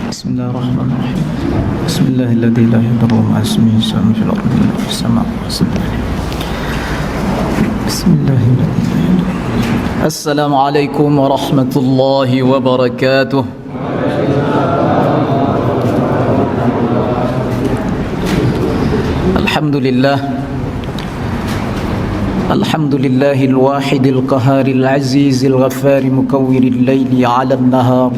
بسم الله الرحمن الرحيم. بسم الله الذي لا يضر مع اسمه شيء في الأرض ولا في السماء. بسم الله الذي لا يضر. السلام عليكم ورحمة الله وبركاته. الحمد لله الحمد لله الواحد القهار العزيز الغفار مكور الليل على النهار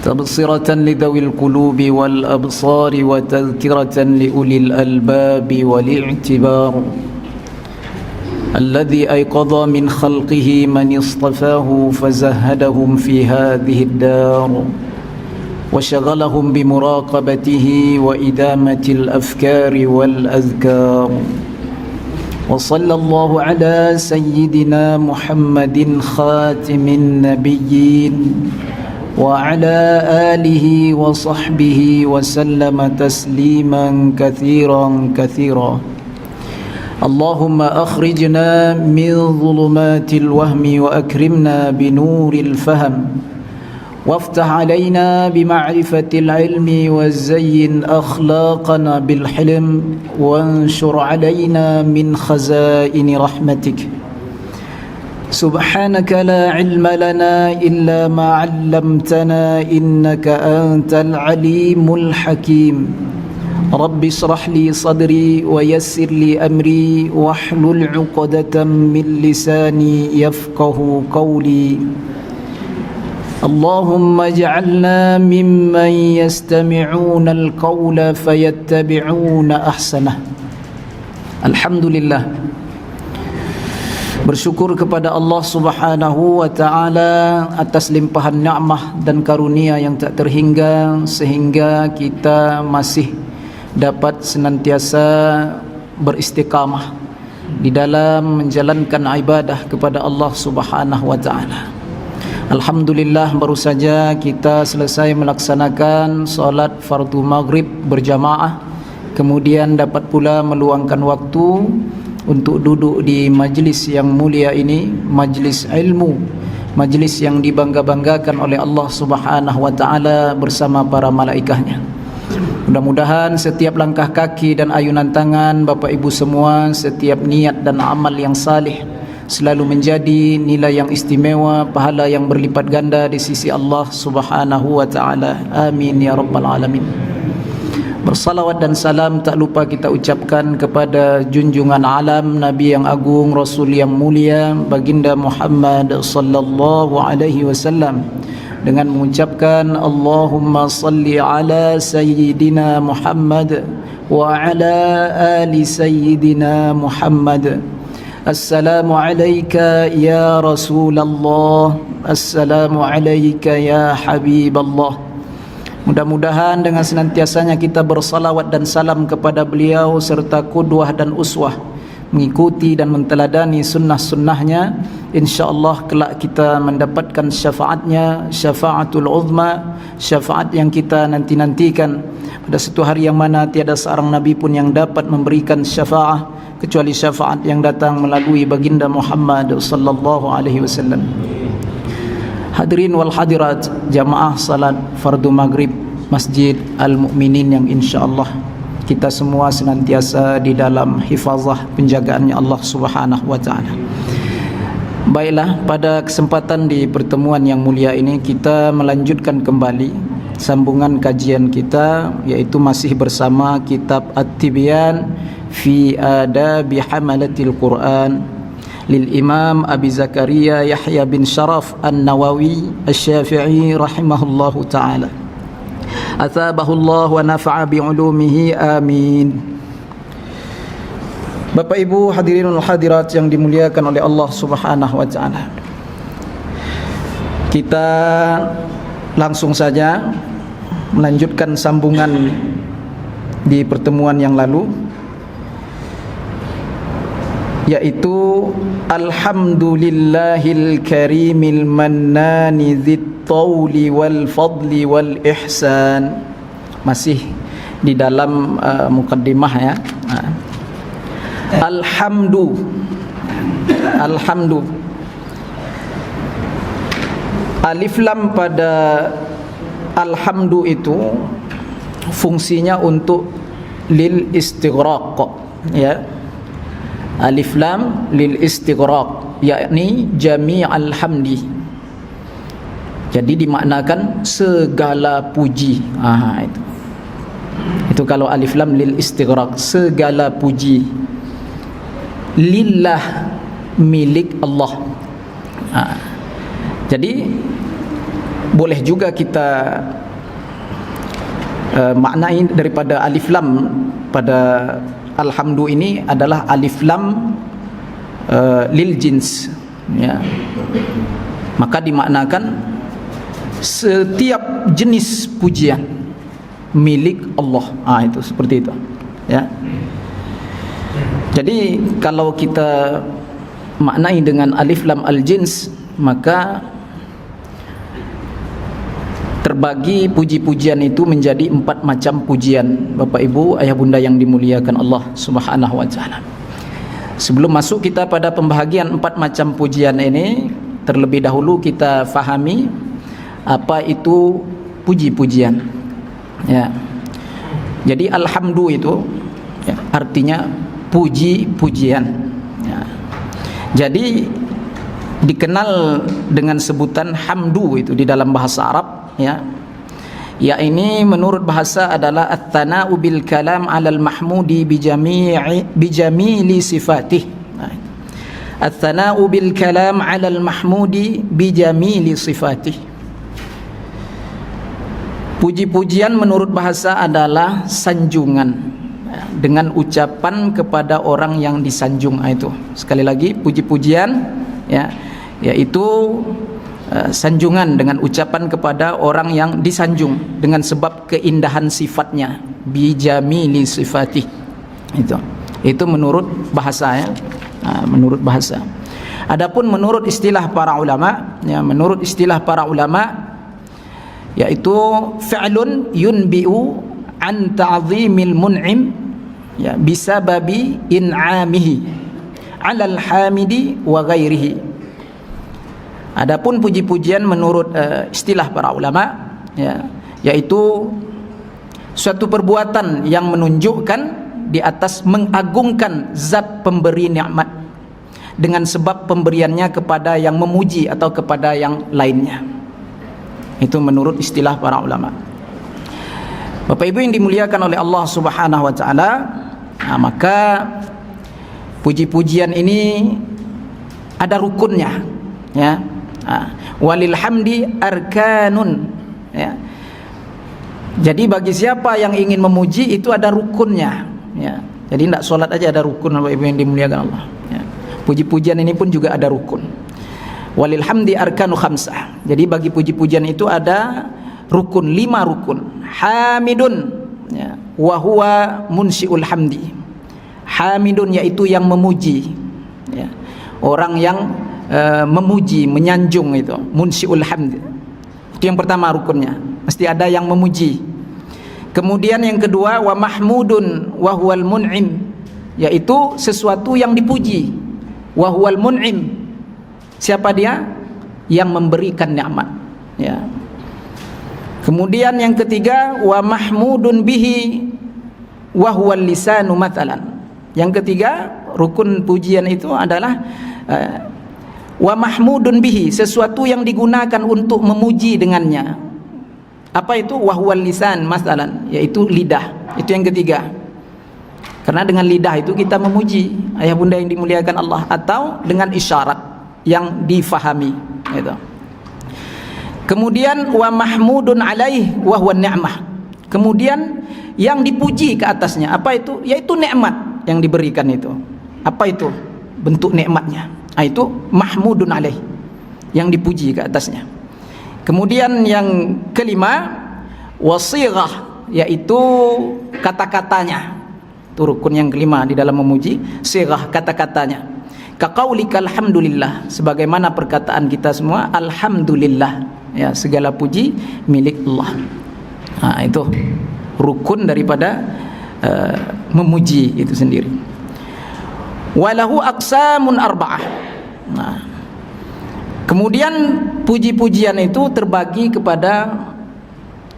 تبصرة لذوي القلوب والأبصار وتذكرة لأولي الألباب والاعتبار الذي أيقظ من خلقه من اصطفاه فزهدهم في هذه الدار وشغلهم بمراقبته وإدامة الأفكار والأذكار وصلى الله على سيدنا محمد خاتم النبيين وعلى آله وصحبه وسلم تسليما كثيرا كثيرا. اللهم أخرجنا من ظلمات الوهم وأكرمنا بنور الفهم وافتح علينا بمعرفة العلم وزين أخلاقنا بالحلم وانشر علينا من خزائن رحمتك. سبحانك لا علم لنا إلا ما علمتنا إنك أنت العليم الحكيم. رب اشرح لي صدري ويسر لي أمري واحلل عقدة من لساني يفقه قولي. اللهم اجعلنا ممن يستمعون القول فيتبعون أحسنه. Alhamdulillah, bersyukur kepada Allah Subhanahu wa taala atas limpahan nikmat dan karunia yang tak terhingga sehingga kita masih dapat senantiasa beristiqamah di dalam menjalankan ibadah kepada Allah Subhanahu wa taala. Alhamdulillah, baru saja kita selesai melaksanakan solat fardu maghrib berjamaah, kemudian dapat pula meluangkan waktu untuk duduk di majlis yang mulia ini, majlis ilmu, majlis yang dibangga-banggakan oleh Allah Subhanahu wa taala bersama para malaikatnya. Mudah-mudahan setiap langkah kaki dan ayunan tangan Bapak Ibu semua, setiap niat dan amal yang salih selalu menjadi nilai yang istimewa, pahala yang berlipat ganda di sisi Allah Subhanahu wa taala. Amin ya rabbal alamin. Bersalawat dan salam tak lupa kita ucapkan kepada junjungan alam, Nabi yang agung, Rasul yang mulia, baginda Muhammad sallallahu alaihi wasallam, dengan mengucapkan Allahumma salli ala sayyidina Muhammad wa ala ali sayyidina Muhammad. Assalamu alayka ya Rasulullah, assalamu alayka ya Habiballah. Mudah-mudahan dengan senantiasanya kita bersalawat dan salam kepada beliau serta qudwah dan uswah, mengikuti dan menteladani sunnah-sunnahnya, insyaAllah kelak kita mendapatkan syafaatnya, syafaatul uzma, syafaat yang kita nanti-nantikan pada satu hari yang mana tiada seorang Nabi pun yang dapat memberikan syafaat kecuali syafaat yang datang melalui baginda Muhammad sallallahu alaihi wasallam. Hadirin wal hadirat, jamaah salat fardu maghrib Masjid Al-Mu'minin yang insyaAllah kita semua senantiasa di dalam hifazah penjagaannya Allah Subhanahu wa taala. Baiklah, pada kesempatan di pertemuan yang mulia ini kita melanjutkan kembali sambungan kajian kita, yaitu masih bersama kitab At-Tibyan fi Adabi Hamalatil Quran lil Imam Abi Zakaria Yahya bin Sharaf An-Nawawi Asy-Syafi'i rahimahullahu taala. Athabahullah wa nafa'a bi'ulumihi, amin. Bapak Ibu hadirin wal hadirat yang dimuliakan oleh Allah Subhanahu wa taala, kita langsung saja melanjutkan sambungan di pertemuan yang lalu, yaitu alhamdulillahil karimil mannani dzit tawli wal fadli wal ihsan. Masih di dalam mukaddimah ya. Alhamdu alif lam pada alhamdu itu fungsinya untuk lil istighraq, ya. Alif lam lil istighraq, yakni jami'al hamdi. Jadi dimaknakan segala puji. Itu kalau alif lam lil istighraq, segala puji. Lillah, milik Allah. Jadi boleh juga kita maknai daripada alif lam pada alhamdu ini adalah alif lam lil jins, ya. Maka dimaknakan setiap jenis pujian milik Allah. Itu seperti itu, ya. Jadi kalau kita maknai dengan alif lam al jins, maka terbagi puji-pujian itu menjadi 4 macam pujian, Bapak Ibu, ayah bunda yang dimuliakan Allah Subhanahu wa taala. Sebelum masuk kita pada pembahagian 4 macam pujian ini, terlebih dahulu kita fahami apa itu puji-pujian, ya. Jadi alhamdu itu, ya, artinya puji-pujian, ya. Jadi dikenal dengan sebutan hamdu itu di dalam bahasa Arab, ya. Ya, ini menurut bahasa adalah at-thana'u bil kalam 'alal mahmudi bi jamili sifatih. At-thana'u bil kalam 'alal mahmudi bi jamili sifatih. Puji-pujian menurut bahasa adalah sanjungan, ya, dengan ucapan kepada orang yang disanjung. Itu sekali lagi puji-pujian, ya, yaitu sanjungan dengan ucapan kepada orang yang disanjung dengan sebab keindahan sifatnya, bijamili sifati. Itu menurut bahasa, ya. Menurut bahasa. Adapun menurut istilah para ulama, ya, menurut istilah para ulama, yaitu fi'lun yunbi'u an ta'zimil mun'im, ya, bisababi in'amihi 'alal hamidi wa ghairihi. Adapun puji-pujian menurut istilah para ulama, ya, yaitu suatu perbuatan yang menunjukkan di atas mengagungkan zat pemberi nikmat dengan sebab pemberiannya kepada yang memuji atau kepada yang lainnya. Itu menurut istilah para ulama. Bapak Ibu yang dimuliakan oleh Allah Subhanahu wa taala, maka puji-pujian ini ada rukunnya, ya. Walil hamdi arkanun, ya. Jadi bagi siapa yang ingin memuji itu ada rukunnya, ya. Jadi tidak solat aja, ada rukun, Bapak Ibu yang dimuliakan Allah, ya. Puji-pujian ini pun juga ada rukun. Walil hamdi arkanu khamsah. Jadi bagi puji-pujian itu ada rukun, 5 rukun. Hamidun, ya, wa huwa munsiul hamdi. Hamidun yaitu yang memuji, ya. Orang yang memuji, menyanjung, itu munsiul hamdi. Itu yang pertama rukunnya, mesti ada yang memuji. Kemudian yang kedua, wa mahmudun wa huwal mun'im, yaitu sesuatu yang dipuji. Wa huwal mun'im, siapa dia? Yang memberikan nikmat, ya. Kemudian yang ketiga, wa mahmudun bihi wa huwal lisanu mathalan. Yang ketiga rukun pujian itu adalah wa mahmudun bihi, sesuatu yang digunakan untuk memuji dengannya. Apa itu? Wa huwal lisan mathalan, yaitu lidah. Itu yang ketiga. Karena dengan lidah itu kita memuji, ayah bunda yang dimuliakan Allah, atau dengan isyarat yang difahami, gitu. Kemudian wa mahmudun alaih wa huwa ni'mah. Kemudian yang dipuji ke atasnya, apa itu? Yaitu nikmat yang diberikan itu. Apa itu? Bentuk nikmatnya. Itu mahmudun alaih, yang dipuji ke atasnya. Kemudian yang kelima, wasighah, yaitu kata-katanya. Itu rukun yang kelima di dalam memuji, sighah, kata-katanya. Kaqaulika alhamdulillah, sebagaimana perkataan kita semua alhamdulillah, ya, segala puji milik Allah. Itu rukun daripada memuji itu sendiri. Walahu aqsamun arba'ah. Kemudian puji-pujian itu terbagi kepada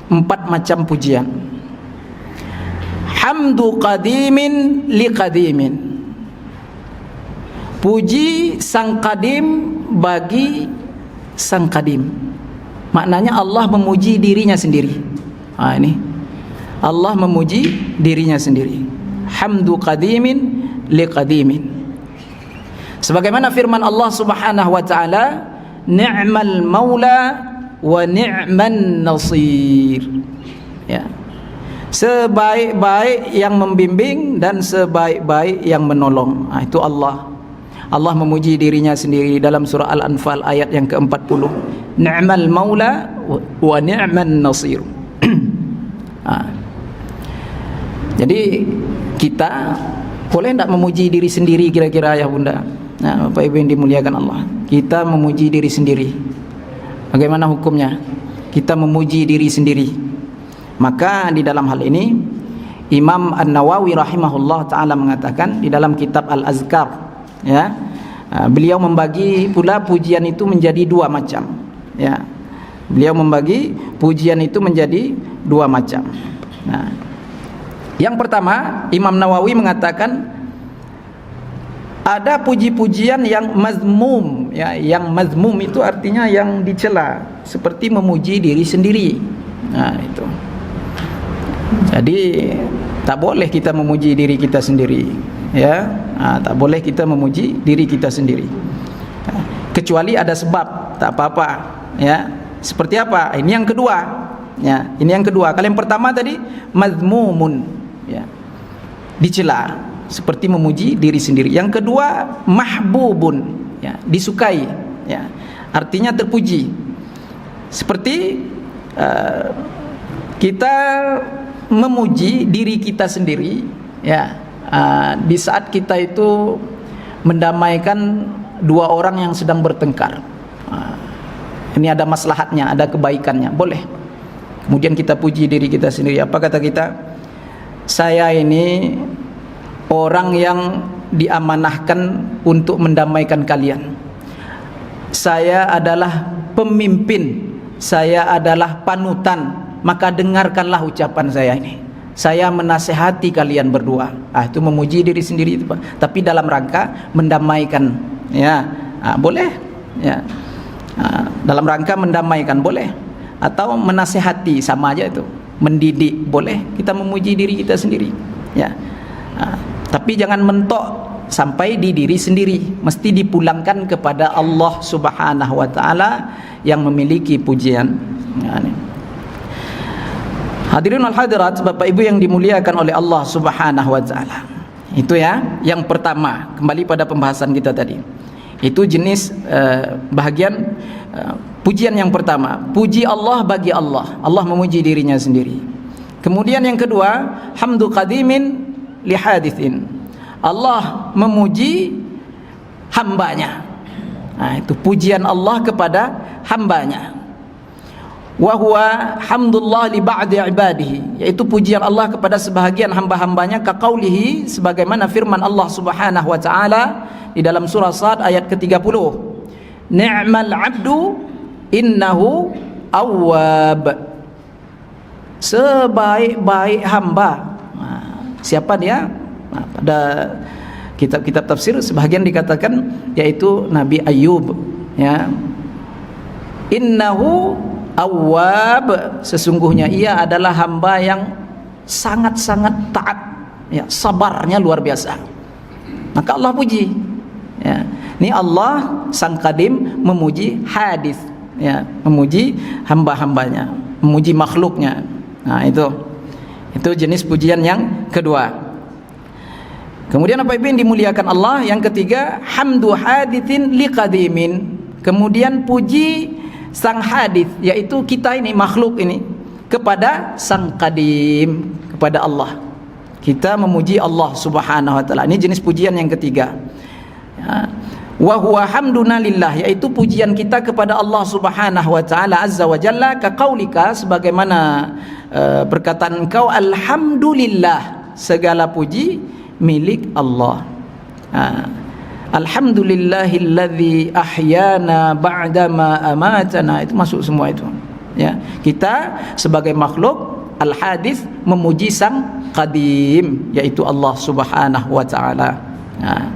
4 macam pujian. Hamdu qadimin li qadimin. Puji sang qadim bagi sang qadim. Maknanya Allah memuji dirinya sendiri. Ini Allah memuji dirinya sendiri. Hamdu qadimin li qadimin. Sebagaimana firman Allah Subhanahu wa taala, ni'mal maula wa ni'man nasir. Ya. Sebaik-baik yang membimbing dan sebaik-baik yang menolong. Itu Allah. Allah memuji dirinya sendiri dalam surah Al-Anfal ayat yang ke-40. Ni'mal maula wa ni'man nasir. Jadi kita boleh tidak memuji diri sendiri kira-kira ya Bunda? Bapak Ibu yang dimuliakan Allah, kita memuji diri sendiri. Bagaimana hukumnya? Kita memuji diri sendiri. Maka di dalam hal ini Imam An-Nawawi rahimahullah taala mengatakan di dalam kitab Al-Azkar, ya, beliau membagi pula pujian itu menjadi 2 macam. Ya, beliau membagi pujian itu menjadi 2 macam. Nah, yang pertama Imam Nawawi mengatakan ada puji-pujian yang mazmum, ya, yang mazmum itu artinya yang dicela, seperti memuji diri sendiri. Nah, itu. Jadi tak boleh kita memuji diri kita sendiri, ya. Tak boleh kita memuji diri kita sendiri. Kecuali ada sebab, tak apa-apa, ya. Seperti apa? Ini yang kedua. Ya, ini yang kedua. Kalau yang pertama tadi mazmumun, ya, dicela, seperti memuji diri sendiri. Yang kedua mahbubun, ya, disukai, ya, artinya terpuji. Seperti kita memuji diri kita sendiri, ya, di saat kita itu mendamaikan 2 orang yang sedang bertengkar. Ini ada maslahatnya, ada kebaikannya, boleh. Kemudian kita puji diri kita sendiri. Apa kata kita? Saya ini orang yang diamanahkan untuk mendamaikan kalian. Saya adalah pemimpin, saya adalah panutan, maka dengarkanlah ucapan saya ini. Saya menasehati kalian berdua. Itu memuji diri sendiri itu, Pak. Tapi dalam rangka mendamaikan, ya. Boleh, ya. Dalam rangka mendamaikan boleh, atau menasehati, sama aja itu. Mendidik boleh, kita memuji diri kita sendiri, ya. Tapi jangan mentok sampai di diri sendiri, mesti dipulangkan kepada Allah Subhanahu wa taala yang memiliki pujian. Hadirin wal hadirat, Bapak Ibu yang dimuliakan oleh Allah Subhanahu wa taala. Itu ya, yang pertama, kembali pada pembahasan kita tadi. Itu jenis bahagian pujian yang pertama, puji Allah bagi Allah. Allah memuji dirinya sendiri. Kemudian yang kedua, hamdu qadimin li hadithin. Allah memuji hambanya. Itu pujian Allah kepada hambanya. Wa huwa hamdullah li ba'di ibadihi, yaitu pujian Allah kepada sebahagian hamba-hambanya, kaqaulihi, sebagaimana firman Allah Subhanahu wa taala di dalam surah Sad ayat ke-30. Ni'mal 'abdu innahu awwab. Sebaik-baik hamba. Siapa dia? Pada kitab-kitab tafsir sebahagian dikatakan yaitu Nabi Ayub, ya. Innahu awwab, sesungguhnya ia adalah hamba yang sangat-sangat taat, ya, sabarnya luar biasa. Maka Allah puji, ya. Ini Allah sang qadim memuji hadis, ya, memuji hamba-hambanya, memuji makhluknya. Nah, itu jenis pujian yang kedua. Kemudian apa yang dimuliakan Allah, yang ketiga, hamdu hadithin liqadimin. Kemudian puji sang hadith, yaitu kita ini, makhluk ini, kepada sang qadim, kepada Allah. Kita memuji Allah Subhanahu wa taala. Ini jenis pujian yang ketiga. Ya. Wa huwa hamduna lillah, yaitu pujian kita kepada Allah Subhanahu wa taala azza wa jalla, ka qaulika, sebagaimana perkataan engkau, alhamdulillah, segala puji milik Allah. Alhamdulillahilladzi ahyana ba'dama amatana, itu masuk semua itu, ya. Kita sebagai makhluk al-hadis memuji sang qadim, yaitu Allah Subhanahu wa taala. Nah.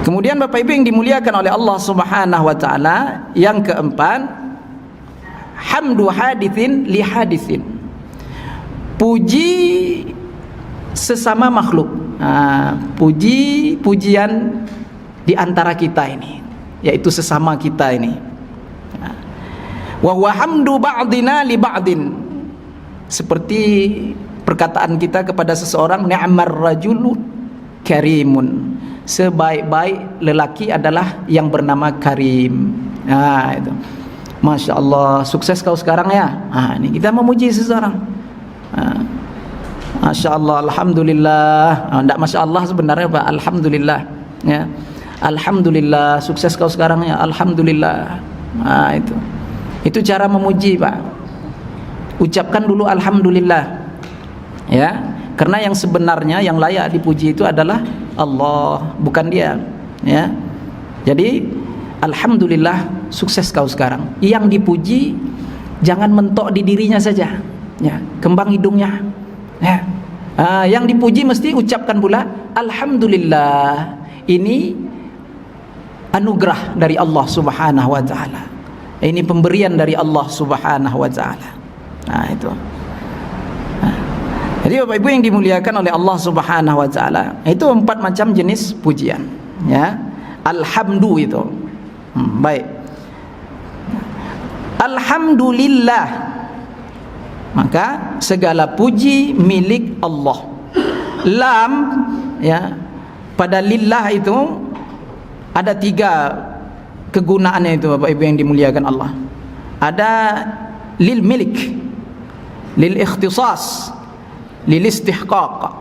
Kemudian Bapak Ibu yang dimuliakan oleh Allah Subhanahu wa taala, yang keempat, hamdu haditsin li haditsin. Puji sesama makhluk. Nah, pujian di antara kita ini, yaitu sesama kita ini. Wa huwa hamdu ba'dina li ba'din. Seperti perkataan kita kepada seseorang, ni'mar rajulu karimun. Sebaik-baik lelaki adalah yang bernama Karim. Nah, itu. Masya Allah, sukses kau sekarang ya. Nah, ini kita memuji seseorang. Masya Allah, alhamdulillah. Tidak Masya Allah sebenarnya Pak, alhamdulillah. Ya, alhamdulillah, sukses kau sekarang ya, alhamdulillah. Nah, itu cara memuji Pak. Ucapkan dulu alhamdulillah. Ya, karena yang sebenarnya yang layak dipuji itu adalah Allah, bukan dia. Ya, jadi alhamdulillah, sukses kau sekarang. Yang dipuji jangan mentok di dirinya saja. Ya, kembang hidungnya. Ya. Yang dipuji mesti ucapkan pula alhamdulillah. Ini anugerah dari Allah Subhanahu wa taala. Ini pemberian dari Allah Subhanahu wa taala. Nah, itu. Jadi Bapak Ibu yang dimuliakan oleh Allah Subhanahu wa taala, itu 4 macam jenis pujian, ya. Alhamdu itu. Baik. Alhamdulillah. Maka segala puji milik Allah. Lam, ya, pada lillah itu ada 3 kegunaannya itu Bapak Ibu yang dimuliakan Allah. Ada lil milik, lil ikhtisas, lil istihqaq.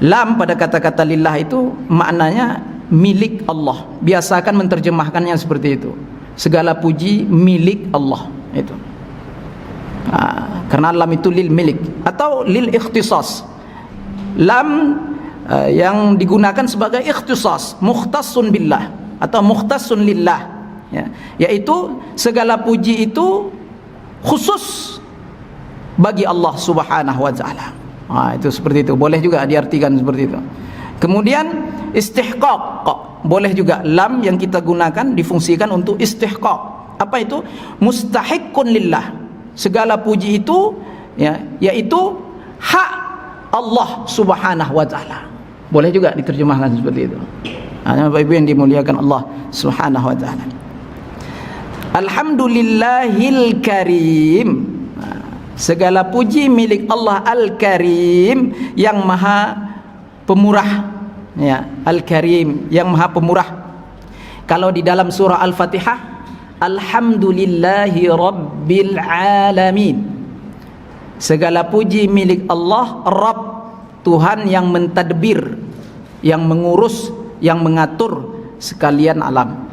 Lam pada kata-kata lillah itu maknanya milik Allah. Biasakan menerjemahkannya seperti itu. Segala puji milik Allah itu. Karena lam itu lil milik atau lil ikhtisas. Lam yang digunakan sebagai ikhtisas, mukhtassun billah atau mukhtassun lillah, ya, yaitu segala puji itu khusus bagi Allah Subhanahu wa taala. Itu seperti itu, boleh juga diartikan seperti itu. Kemudian istihqaq, boleh juga lam yang kita gunakan difungsikan untuk istihqaq. Apa itu? Mustahiqqun lillah. Segala puji itu, ya, yaitu hak Allah Subhanahu wa taala. Boleh juga diterjemahkan seperti itu. Bapak Ibu yang dimuliakan Allah Subhanahu wa taala. Alhamdulillahil karim. Segala puji milik Allah Al-Karim, yang maha pemurah, ya, Al-Karim yang maha pemurah. Kalau di dalam surah Al-Fatihah, alhamdulillahi rabbil alamin. Segala puji milik Allah, Rabb, Tuhan yang mentadbir, yang mengurus, yang mengatur sekalian alam.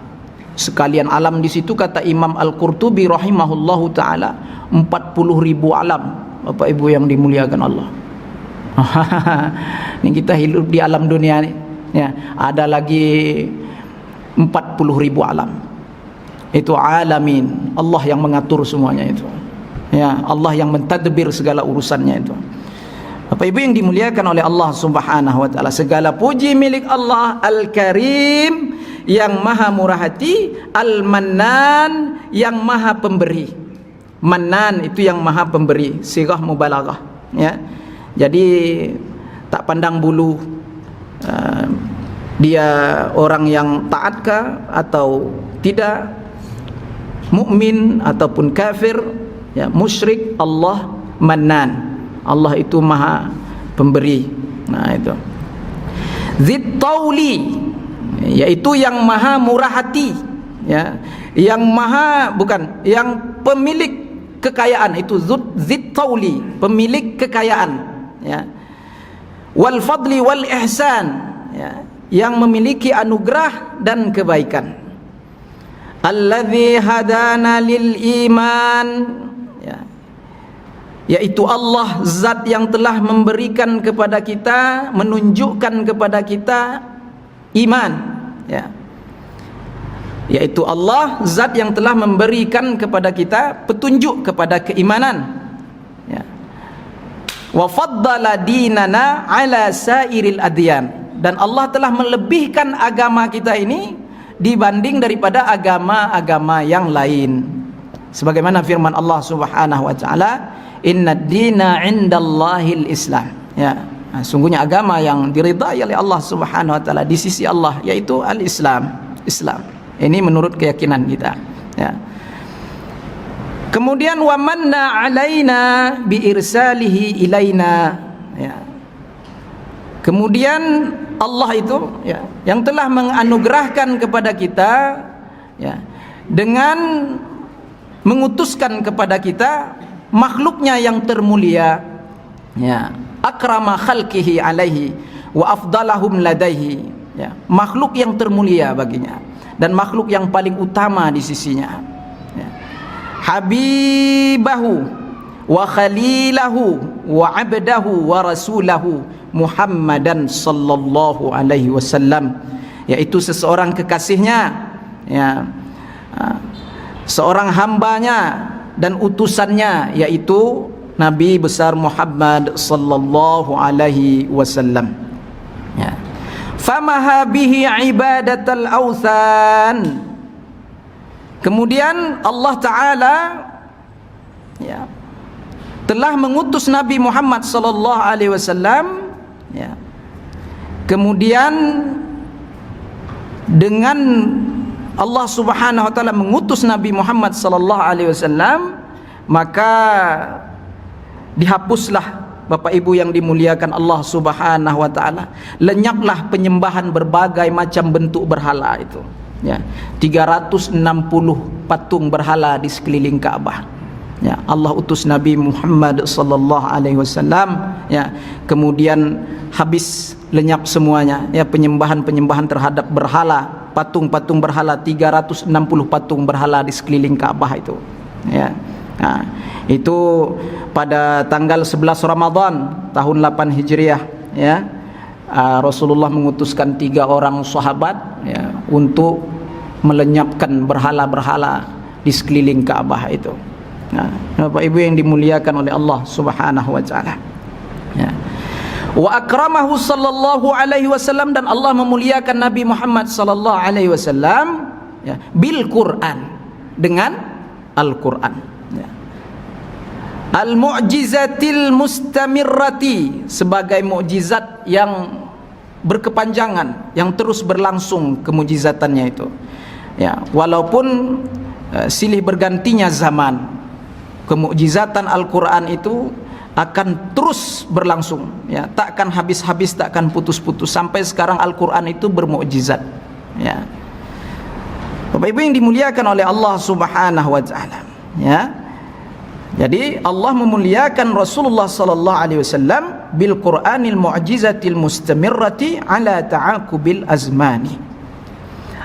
Sekalian alam di situ kata Imam Al-Qurtubi rahimahullahu taala 40.000 alam, Bapak Ibu yang dimuliakan Allah. Ini kita hidup di alam dunia ini, ya, ada lagi 40.000 alam. Itu alamin, Allah yang mengatur semuanya itu. Ya, Allah yang mentadbir segala urusannya itu. Bapak Ibu yang dimuliakan oleh Allah Subhanahu wa taala, segala puji milik Allah Al-Karim yang maha murah hati, Al-Mannan yang maha pemberi. Mannan itu yang maha pemberi, sirah mubalaghah, ya. Jadi tak pandang bulu dia orang yang taatkah atau tidak, mukmin ataupun kafir, ya, musyrik, Allah Mannan. Allah itu maha pemberi. Nah, itu Dzit Tauli, yaitu yang maha murah hati, ya, yang maha, bukan, yang pemilik kekayaan, itu Dzit Tauli, pemilik kekayaan, ya. Wal fadli wal ihsan, ya, yang memiliki anugerah dan kebaikan. Alladzi hadana lil iman, ya, yaitu Allah, zat yang telah memberikan kepada kita, menunjukkan kepada kita iman, ya. yaitu Allah, zat yang telah memberikan kepada kita petunjuk kepada keimanan, ya. Wa faddala dinana ala sairil adyan, dan Allah telah melebihkan agama kita ini dibanding daripada agama-agama yang lain, sebagaimana firman Allah Subhanahu wa taala, innad dina 'indallahil Islam, ya. Sungguhnya agama yang diridai oleh Allah Subhanahu wa taala di sisi Allah yaitu al-Islam, Islam. Ini menurut keyakinan kita, ya. Kemudian wa manna alaina bi irsalihi ilaina, ya. Kemudian Allah itu, ya, yang telah menganugerahkan kepada kita, ya, dengan mengutuskan kepada kita makhluknya yang termulia, ya, akrama khalqihi alaihi wa afdalahum ladaihi, ya, makhluk yang termulia baginya dan makhluk yang paling utama di sisinya, ya. Habibahu wa khalilahu wa abdahu wa rasulahu Muhammadan sallallahu alaihi wasallam, yaitu seseorang kekasihnya, ya, seorang hambanya dan utusannya, yaitu Nabi besar Muhammad sallallahu alaihi wasallam, ya. Famaha bihi ibadatal authan. Kemudian Allah Ta'ala, ya, telah mengutus Nabi Muhammad sallallahu alaihi wasallam, ya. Kemudian dengan Allah Subhanahu wa taala mengutus Nabi Muhammad sallallahu alaihi wasallam, maka dihapuslah, Bapak Ibu yang dimuliakan Allah Subhanahu wa taala, lenyaplah penyembahan berbagai macam bentuk berhala itu, ya. 360 patung berhala di sekeliling Ka'bah, ya. Allah utus Nabi Muhammad sallallahu alaihi wasallam, ya. Kemudian habis, lenyap semuanya, ya, penyembahan terhadap berhala, patung-patung berhala, 360 patung berhala di sekeliling Ka'bah itu, ya. Nah, itu pada tanggal 11 Ramadan tahun 8 Hijriah, ya, Rasulullah mengutuskan 3 orang sahabat, ya, untuk melenyapkan berhala-berhala di sekeliling Ka'bah itu. Nah, Bapak Ibu yang dimuliakan oleh Allah Subhanahu wa taala, ya. Wa akramahu sallallahu alaihi wasallam, dan Allah memuliakan Nabi Muhammad sallallahu alaihi wasallam, ya, bil Quran, dengan Al-Quran, al-mu'jizatil mustamirrati, sebagai mukjizat yang berkepanjangan, yang terus berlangsung kemujizatannya itu, ya, walaupun silih bergantinya zaman, kemukjizatan Al-Quran itu akan terus berlangsung, ya, takkan habis-habis, takkan putus-putus, sampai sekarang Al-Quran itu bermukjizat, ya. Bapak Ibu yang dimuliakan oleh Allah Subhanahu wa taala, ya. Jadi Allah memuliakan Rasulullah sallallahu alaihi wasallam bil Qur'anil mu'jizatil mustamirrati ala ta'aqubil azmani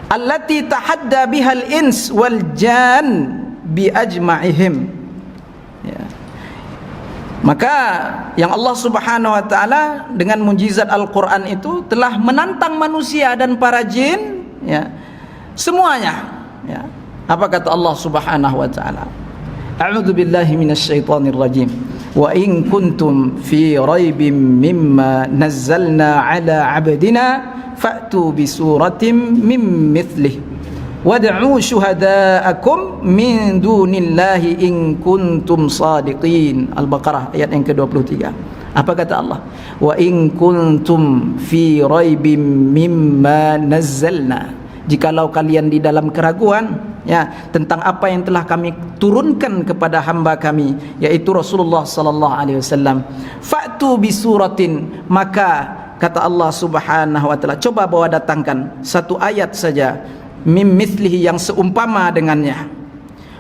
allati tahadda bihal ins wal jan bi ajma'ihim, ya. Maka yang Allah Subhanahu wa taala dengan mukjizat Al-Qur'an itu telah menantang manusia dan para jin, ya, semuanya, ya. Apa kata Allah Subhanahu wa taala? A'udzu billahi minasyaitonir rajim. Wa in kuntum fi raibim mimma nazzalna ala 'abdina fa'tu bi suratin mim mithlih wad'u syuhada'akum min dunillahi in kuntum shadiqin. Al-Baqarah ayat yang ke-23. Apa kata Allah? Wa in kuntum fi raibim mimma nazzalna, jikalau kalian di dalam keraguan, ya, tentang apa yang telah kami turunkan kepada hamba kami, yaitu Rasulullah sallallahu alaihi wasallam, fa'tu bi suratin, maka kata Allah Subhanahu wa taala, coba bawa datangkan satu ayat saja, mim mithlihi, yang seumpama dengannya.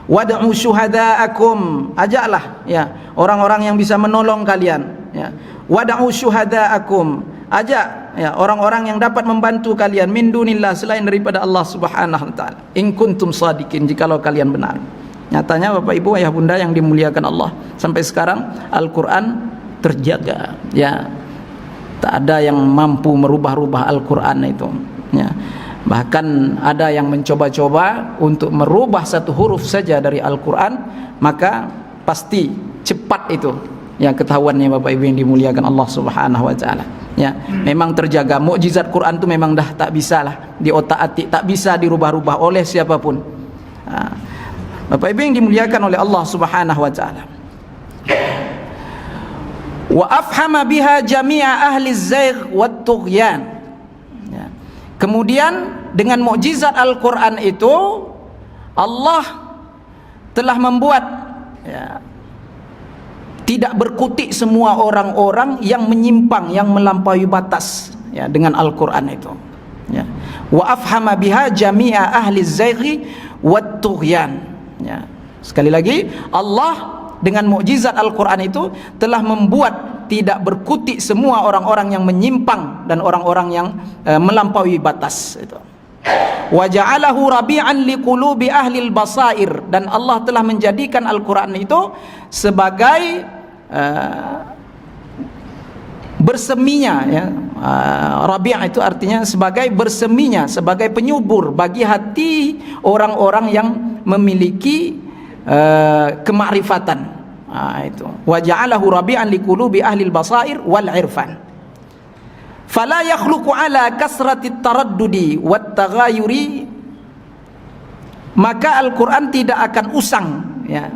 Wad'u syuhada'akum, ajaklah, ya, orang-orang yang bisa menolong kalian, ya. Wad'u syuhada'akum, ajak, ya, orang-orang yang dapat membantu kalian, min dunillah, selain daripada Allah Subhanahu wa taala, in kuntum shadiqin, jikalau kalian benar. Nyatanya Bapak Ibu ayah bunda yang dimuliakan Allah, sampai sekarang Al-Qur'an terjaga, ya. Tak ada yang mampu merubah-rubah Al-Qur'an itu, ya. Bahkan ada yang mencoba-coba untuk merubah satu huruf saja dari Al-Quran, maka pasti cepat itu ya ketahuannya Bapak Ibu yang dimuliakan Allah Subhanahu wa taala. Ya, memang terjaga. Mukjizat Quran itu memang dah tak bisa lah di otak-atik, tak bisa dirubah-rubah oleh siapapun. Bapak Ibu yang dimuliakan oleh Allah Subhanahu wa taala. Wa afhama biha jami'a ahli zaigh wat tughyan. Ya. Kemudian dengan mukjizat Al-Quran itu Allah telah membuat ya, tidak berkutik semua orang-orang yang menyimpang, yang melampaui batas ya, dengan Al-Quran itu ya. Wa afhama biha jami'a ahli zaighi wat tughyan ya. Sekali lagi, Allah dengan mukjizat Al-Quran itu telah membuat tidak berkutik semua orang-orang yang menyimpang dan orang-orang yang melampaui batas itu. Wa ja'alahu rabi'an liqulubi ahli al-basair, dan Allah telah menjadikan Al-Quran itu sebagai berseminya ya. Rabi' itu artinya sebagai berseminya, sebagai penyubur bagi hati orang-orang yang memiliki kemakrifatan. Itu wa ja'alahu rabi'an liqulubi ahli al-basair wal irfan. Fala yakhluqu ala kasrati taraddudi wat taghayuri, maka Al-Quran tidak akan usang ya,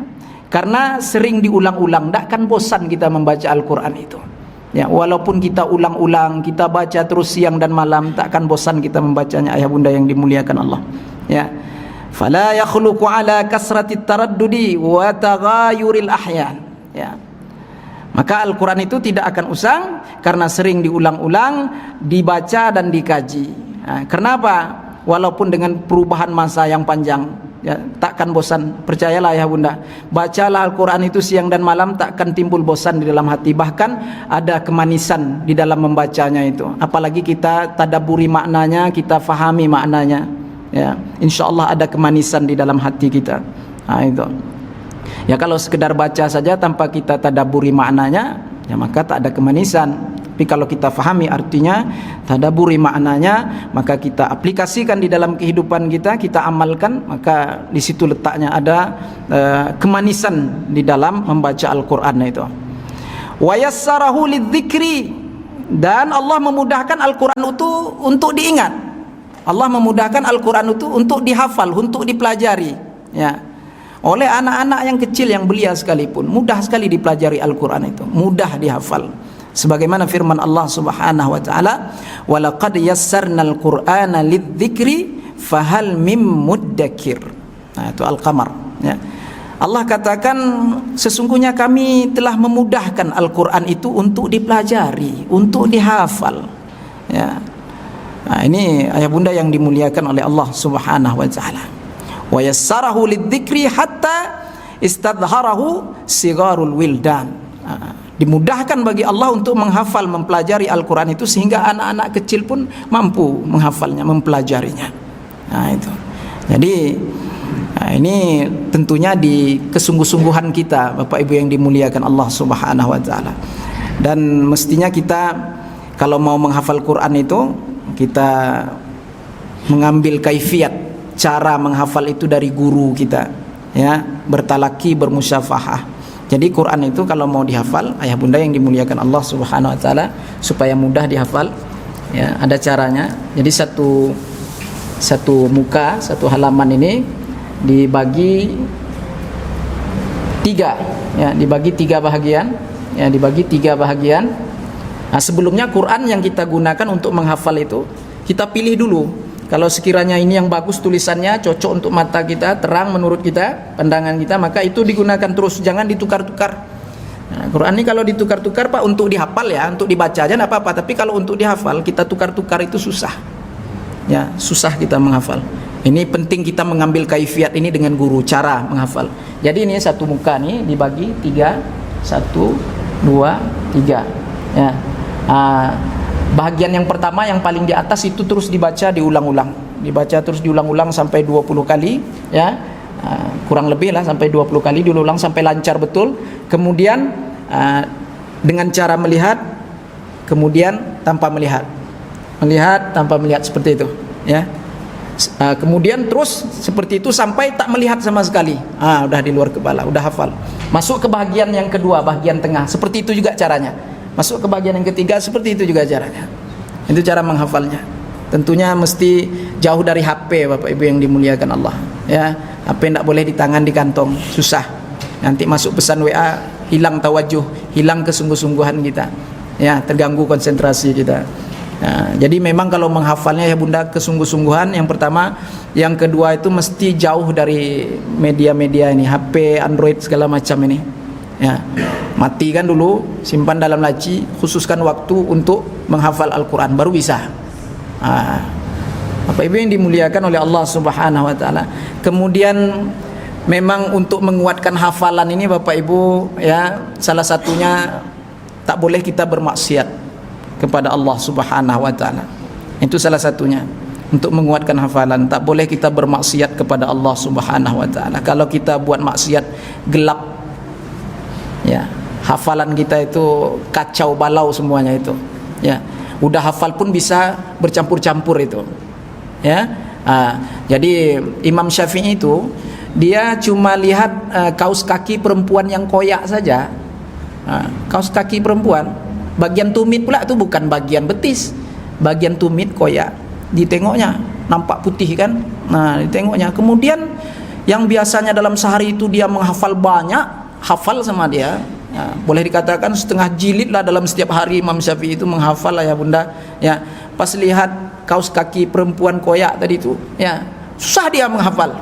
karena sering diulang-ulang. Tak akan bosan kita membaca Al-Quran itu ya, walaupun kita ulang-ulang, kita baca terus siang dan malam, tak akan bosan kita membacanya ayah bunda yang dimuliakan Allah ya. Fala yakhluqu ala kasrati taraddudi wa taghayuril ahyan ya. Maka Al-Quran itu tidak akan usang karena sering diulang-ulang, dibaca dan dikaji. Kenapa? Walaupun dengan perubahan masa yang panjang ya, takkan bosan. Percayalah ya bunda, bacalah Al-Quran itu siang dan malam, takkan timbul bosan di dalam hati. Bahkan ada kemanisan di dalam membacanya itu. Apalagi kita tadabburi maknanya, kita fahami maknanya ya, insyaallah ada kemanisan di dalam hati kita. Itu ya, kalau sekedar baca saja tanpa kita tadabburi maknanya ya, maka tak ada kemanisan. Tapi kalau kita fahami artinya, tadabburi maknanya, maka kita aplikasikan di dalam kehidupan kita, kita amalkan, maka di situ letaknya ada kemanisan di dalam membaca Al-Quran itu. Wa yassarahu lidzikri, dan Allah memudahkan Al-Quran itu untuk diingat. Allah memudahkan Al-Quran itu untuk dihafal, untuk dipelajari ya. Oleh anak-anak yang kecil yang belia sekalipun, mudah sekali dipelajari Al-Quran itu, mudah dihafal. Sebagaimana firman Allah Subhanahu wa taala, "Wa laqad yassarnal Qur'ana lidzikri fahal mim muddakir." Nah, itu Al-Qamar ya. Allah katakan, sesungguhnya kami telah memudahkan Al-Quran itu untuk dipelajari, untuk dihafal ya. Nah, ini ayah bunda yang dimuliakan oleh Allah Subhanahu wa taala. Wa yassarahu lidzikri hatta istadharahu sigarul wildan. Dimudahkan bagi Allah untuk menghafal, mempelajari Al-Quran itu sehingga anak-anak kecil pun mampu menghafalnya, mempelajarinya. Nah itu. Jadi ini tentunya di kesungguh-sungguhan kita Bapak Ibu yang dimuliakan Allah Subhanahu wa taala. Dan mestinya kita kalau mau menghafal Quran itu, kita mengambil kaifiat cara menghafal itu dari guru kita ya, bertalaki, bermusyafahah. Jadi Quran itu kalau mau dihafal ayah bunda yang dimuliakan Allah Subhanahu wa taala, supaya mudah dihafal ya, ada caranya. Jadi satu muka, satu halaman ini dibagi 3 ya, dibagi 3 bahagian ya, dibagi 3 bahagian. Nah, sebelumnya Quran yang kita gunakan untuk menghafal itu kita pilih dulu. Kalau sekiranya ini yang bagus tulisannya, cocok untuk mata kita, terang menurut kita, pandangan kita, maka itu digunakan terus, jangan ditukar-tukar. Nah, Quran ini kalau ditukar-tukar Pak, untuk dihafal ya, untuk dibaca aja enggak apa-apa, tapi kalau untuk dihafal kita tukar-tukar itu susah. Ya, susah kita menghafal. Ini penting kita mengambil kaifiat ini dengan guru, cara menghafal. Jadi ini satu muka nih dibagi 3, 1, 2, 3. Ya. Bahagian yang pertama yang paling di atas itu terus dibaca diulang-ulang, dibaca terus diulang-ulang sampai 20 kali ya, kurang lebih lah sampai 20 kali diulang sampai lancar betul. Kemudian dengan cara melihat, kemudian tanpa melihat, melihat tanpa melihat, seperti itu ya. Kemudian terus seperti itu sampai tak melihat sama sekali. Udah di luar kepala, udah hafal. Masuk ke bagian yang kedua, bagian tengah. Seperti itu juga caranya. Masuk ke bagian yang ketiga, seperti itu juga caranya. Itu cara menghafalnya. Tentunya mesti jauh dari HP, Bapak Ibu yang dimuliakan Allah. Ya, HP tidak boleh di tangan, di kantong, susah. Nanti masuk pesan WA, hilang tawajuh, hilang kesungguh-sungguhan kita. Ya, terganggu konsentrasi kita. Jadi memang kalau menghafalnya ya Bunda, kesungguh-sungguhan yang pertama. Yang kedua itu mesti jauh dari media-media ini, HP, Android segala macam ini. Ya, matikan dulu, simpan dalam laci, khususkan waktu untuk menghafal Al-Quran, baru bisa. Bapak Ibu yang dimuliakan oleh Allah Subhanahu Wa Taala. Kemudian memang untuk menguatkan hafalan ini Bapak Ibu, ya, salah satunya tak boleh kita bermaksiat kepada Allah Subhanahu Wa Taala. Itu salah satunya untuk menguatkan hafalan. Tak boleh kita bermaksiat kepada Allah Subhanahu Wa Taala. Kalau kita buat maksiat, gelap, ya, hafalan kita itu kacau balau semuanya itu. Ya, udah hafal pun bisa bercampur-campur itu. Ya, jadi Imam Syafi'i itu dia cuma lihat kaos kaki perempuan yang koyak saja. Kaos kaki perempuan, bagian tumit pula itu bukan bagian betis, bagian tumit koyak, ditengoknya nampak putih kan. Ditengoknya. Kemudian yang biasanya dalam sehari itu dia menghafal banyak, hafal sama dia, boleh dikatakan setengah jilid lah dalam setiap hari Imam Syafi'i itu menghafal lah ya Bunda. Ya, pas lihat kaos kaki perempuan koyak tadi itu, ya, susah dia menghafal.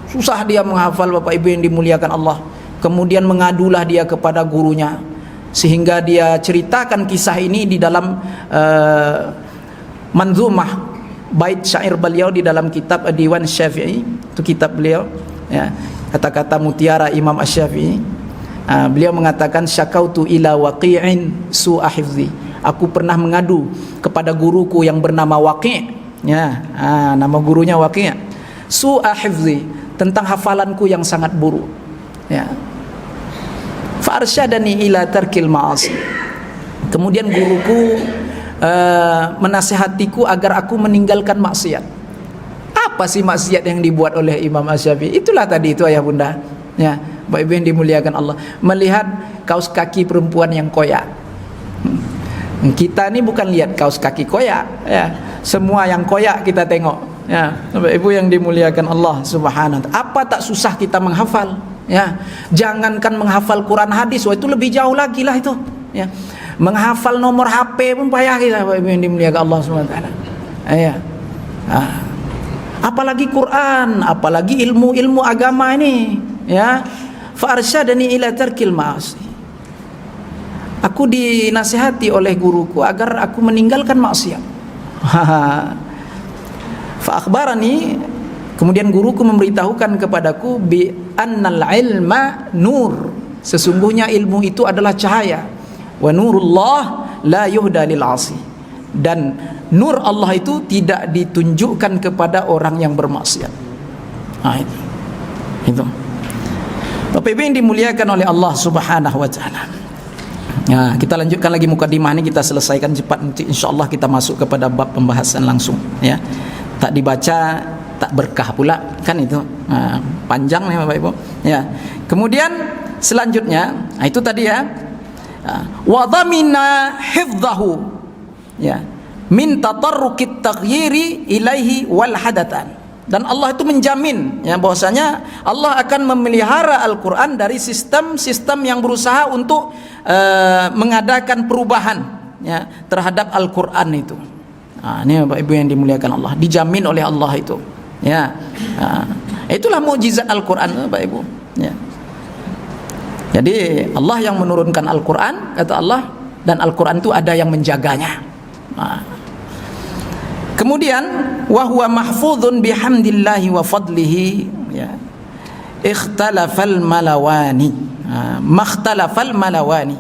Susah dia menghafal Bapak Ibu yang dimuliakan Allah. Kemudian mengadulah dia kepada gurunya, sehingga dia ceritakan kisah ini di dalam manzumah bait syair beliau di dalam kitab Diwan Syafi'i, itu kitab beliau, ya, kata-kata mutiara Imam Asy-Syafi'i. Beliau mengatakan, syakautu ila waqi'in su'a hifzi. Aku pernah mengadu kepada guruku yang bernama Waqi', ya, nama gurunya Waqi', su'a hifzi, tentang hafalanku yang sangat buruk. Ya, fa'arsyadani ila tarkil ma'asi. Kemudian guruku menasihatiku agar aku meninggalkan maksiat. Apa sih maksiat yang dibuat oleh Imam Asy-Syafi'i? Itulah tadi itu ayah Bunda. Ya, Bapak Ibu yang dimuliakan Allah, melihat kaos kaki perempuan yang koyak. Kita ini bukan lihat kaos kaki koyak, ya, semua yang koyak kita tengok. Ya, Bapak Ibu yang dimuliakan Allah Subhanahu wa Ta'ala. Apa tak susah kita menghafal? Ya, jangankan menghafal Quran hadis, itu lebih jauh lagi lah itu. Ya, menghafal nomor HP pun payah kita, Bapak Ibu yang dimuliakan Allah Subhanahu wa Ta'ala. Ya, apalagi Quran, apalagi ilmu-ilmu agama ini. Ya, fa'arsyadani ila tarkil ma'asi. Aku dinasihati oleh guruku agar aku meninggalkan maksiat. Fa'akhbarani, kemudian guruku memberitahukan kepadaku, bi annal ilma nur, sesungguhnya ilmu itu adalah cahaya. Wa nurullah la yuhda lil 'asi, dan nur Allah itu tidak ditunjukkan kepada orang yang bermaksiat. Itu. Bapak Ibu yang dimuliakan oleh Allah Subhanahu wa Ta'ala. Nah, kita lanjutkan lagi mukadimah ini, kita selesaikan cepat, nanti insyaallah kita masuk kepada bab pembahasan langsung, ya. Tak dibaca tak berkah pula kan itu. Panjang nih Bapak Ibu, ya. Kemudian selanjutnya, itu tadi ya, wa dhamina hifdhahu, ya, min tatarrukit taghyiri ilaihi wal hadatan. Dan Allah itu menjamin, ya, bahwasanya Allah akan memelihara Al-Quran dari sistem-sistem yang berusaha untuk mengadakan perubahan, ya, terhadap Al-Quran itu. Ini Bapak Ibu yang dimuliakan Allah, dijamin oleh Allah itu, ya. Itulah mukjizat Al-Quran Bapak Ibu, ya. Jadi Allah yang menurunkan Al-Quran, kata Allah, dan Al-Quran itu ada yang menjaganya. Kemudian wa huwa mahfuzun bihamdillahi wa fadlihi, ya, ikhtalafal malawani, makhtalafal malawani.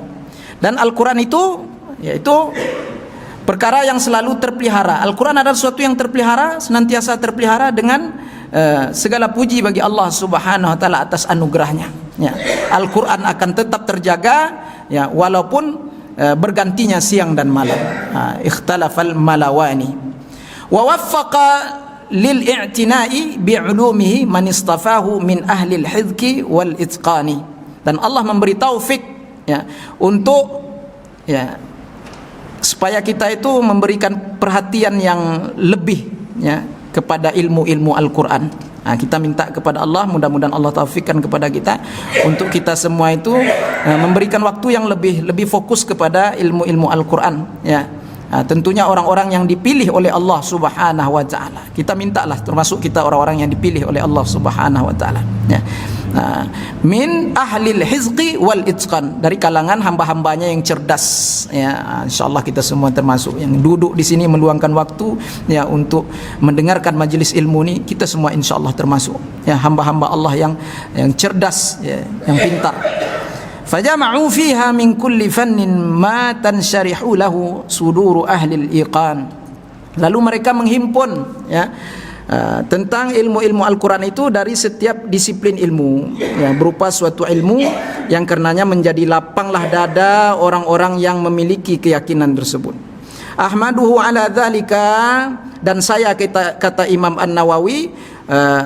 Dan Al-Quran itu yaitu perkara yang selalu terpelihara. Al-Quran adalah sesuatu yang terpelihara, senantiasa terpelihara dengan segala puji bagi Allah Subhanahu wa Ta'ala atas anugerahnya, ya. Al-Quran akan tetap terjaga, ya, walaupun bergantinya siang dan malam. Ikhtalafal malawani wa waffaqa lil i'tina'i bi 'ulumihi man istafahu min ahli al-hidki wal itqani. Dan Allah memberi taufik ya untuk ya supaya kita itu memberikan perhatian yang lebih ya kepada ilmu-ilmu Al-Qur'an. Nah, kita minta kepada Allah, mudah-mudahan Allah taufikkan kepada kita untuk kita semua itu memberikan waktu yang lebih fokus kepada ilmu-ilmu Al-Qur'an ya. Tentunya orang-orang yang dipilih oleh Allah Subhanahu wa taala. Kita mintalah termasuk kita orang-orang yang dipilih oleh Allah Subhanahu wa taala ya. Min ahlil hizqi wal itqan, dari kalangan hamba-hambanya yang cerdas ya. Insyaallah kita semua termasuk yang duduk di sini meluangkan waktu ya untuk mendengarkan majelis ilmu ini, kita semua insyaallah termasuk ya hamba-hamba Allah yang cerdas ya, yang pintar. Fajama'u fiha min kulli fannin ma tansyarihu lahu suduru ahli al-iqan. Lalu mereka menghimpun ya tentang ilmu-ilmu Al-Quran itu dari setiap disiplin ilmu ya, berupa suatu ilmu yang karenanya menjadi lapanglah dada orang-orang yang memiliki keyakinan tersebut. Ahmaduhu ala dzalika, dan saya kata Imam An-Nawawi,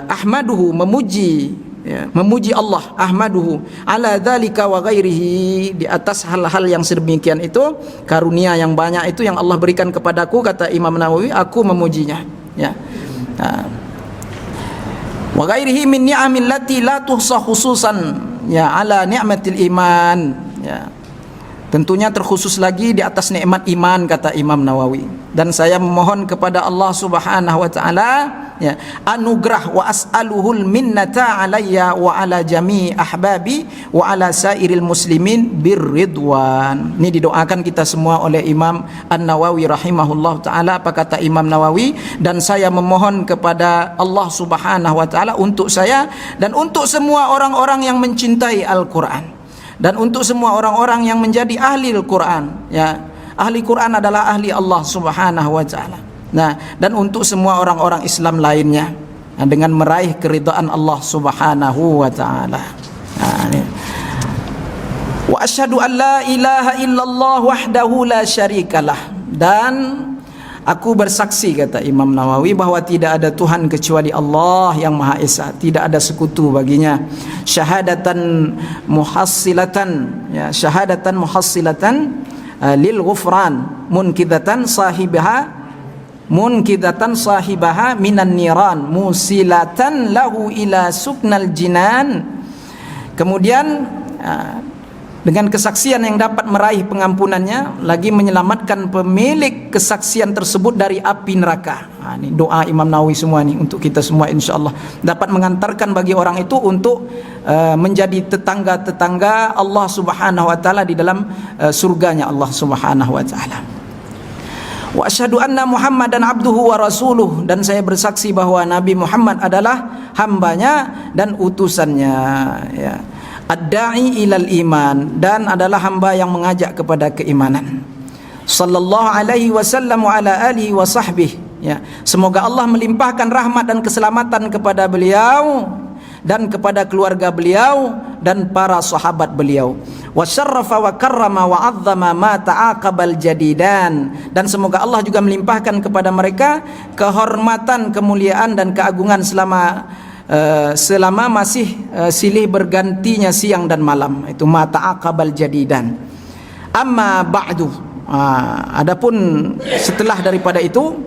ahmaduhu memuji ya, memuji Allah, ahmaduhu ala dzalika wa ghairihi, di atas hal-hal yang sedemikian itu, karunia yang banyak itu yang Allah berikan kepadaku, kata Imam Nawawi, aku memujinya ya. Wa ghairihi min ni'amil lati la tuhsa khususan ya ala ni'matil iman ya. Tentunya terkhusus lagi di atas nikmat iman, kata Imam Nawawi. Dan saya memohon kepada Allah Subhanahu wa taala ya anugerah, wa as'aluhul minnata alayya wa ala jami' ahbabi wa ala sairil muslimin birridwan. Ini didoakan kita semua oleh Imam An-Nawawi rahimahullah taala. Apa kata Imam Nawawi? Dan saya memohon kepada Allah Subhanahu wa taala untuk saya dan untuk semua orang-orang yang mencintai Al-Qur'an, dan untuk semua orang-orang yang menjadi ahli Al-Quran ya. Ahli Quran adalah ahli Allah Subhanahu wa taala. Nah, dan untuk semua orang-orang Islam lainnya dengan meraih keridhaan Allah Subhanahu wa taala. Wa asyhadu an la ilaha illallah wahdahu la syarikalah, dan aku bersaksi, kata Imam Nawawi, bahwa tidak ada Tuhan kecuali Allah yang Maha Esa, tidak ada sekutu baginya. Syahadatan muhassilatan ya, syahadatan muhassilatan lil ghufran munkidatan sahibaha minan niran musilatan lahu ila suknal jinan. Kemudian dengan kesaksian yang dapat meraih pengampunannya, lagi menyelamatkan pemilik kesaksian tersebut dari api neraka. Ini doa Imam Nawawi semua nih untuk kita semua, insyaallah dapat mengantarkan bagi orang itu untuk menjadi tetangga-tetangga Allah Subhanahu wa taala di dalam surganya Allah Subhanahu wa taala. Wa asyhadu anna Muhammadan abduhu wa rasuluh, dan saya bersaksi bahwa Nabi Muhammad adalah hambanya dan utusannya ya. Ad-da'i ilal iman, dan adalah hamba yang mengajak kepada keimanan. Sallallahu alaihi wasallam wa ala alihi wa sahbihi ya. Semoga Allah melimpahkan rahmat dan keselamatan kepada beliau dan kepada keluarga beliau dan para sahabat beliau. Wa syarrafa wa karrama wa 'azzama ma ta'aqabal jadidan, dan semoga Allah juga melimpahkan kepada mereka kehormatan, kemuliaan dan keagungan selama masih silih bergantinya siang dan malam, itu ma ta'aqabal jadidan. Amma ba'du, adapun setelah daripada itu,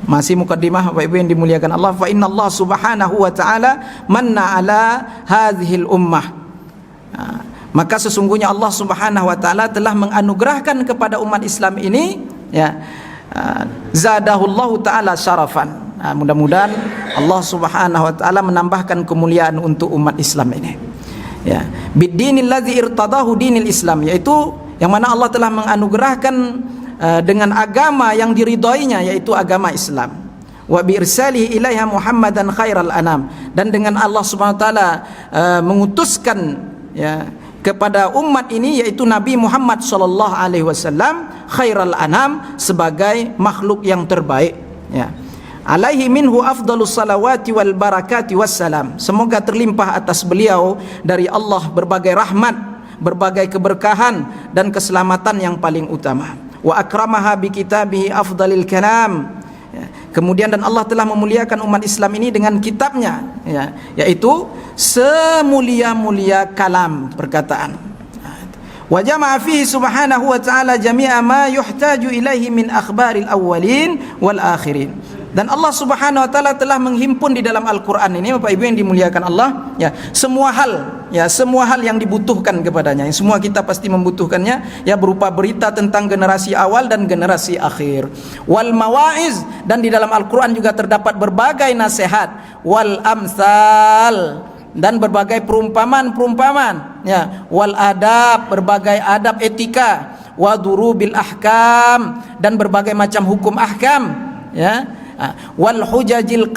masih mukaddimah Bapak Ibu yang dimuliakan Allah, fa inna Allah Subhanahu wa taala manna ala hadhil ummah, maka sesungguhnya Allah Subhanahu wa taala telah menganugerahkan kepada umat Islam ini ya, zadahullahu taala syarafan. Mudah-mudahan Allah Subhanahu wa taala menambahkan kemuliaan untuk umat Islam ini ya, biddinil ladzi irtadahu dinil Islam, yaitu yang mana Allah telah menganugerahkan dengan agama yang diridhoinya, yaitu agama Islam. Wa bi irsalihi ilaiha Muhammadan khairal anam, dan dengan Allah Subhanahu wa taala mengutuskan ya kepada umat ini, yaitu Nabi Muhammad sallallahu alaihi wasallam, khairal anam, sebagai makhluk yang terbaik ya. Alaihi minhu afdalus salawati wal barakati wassalam, semoga terlimpah atas beliau dari Allah berbagai rahmat, berbagai keberkahan dan keselamatan yang paling utama. Wa akramaha bi kitabihi afdalil kalam, Kemudian dan Allah telah memuliakan umat Islam ini dengan kitabnya, ya, yaitu semulia-mulia kalam, perkataan. Wa jama'a fihi subhanahu wa ta'ala jami'a ma yuhtaju ilaihi min akhbaril awwalin wal akhirin. Dan Allah Subhanahu wa taala telah menghimpun di dalam Al-Qur'an ini, Bapak Ibu yang dimuliakan Allah, ya, semua hal yang dibutuhkan kepadanya. Semua kita pasti membutuhkannya, ya, berupa berita tentang generasi awal dan generasi akhir. Wal mawaiz, dan di dalam Al-Qur'an juga terdapat berbagai nasihat, wal amsal, dan berbagai perumpamaan, ya, wal adab, berbagai adab etika, wa durubil ahkam, dan berbagai macam hukum ahkam, ya, wal hujajil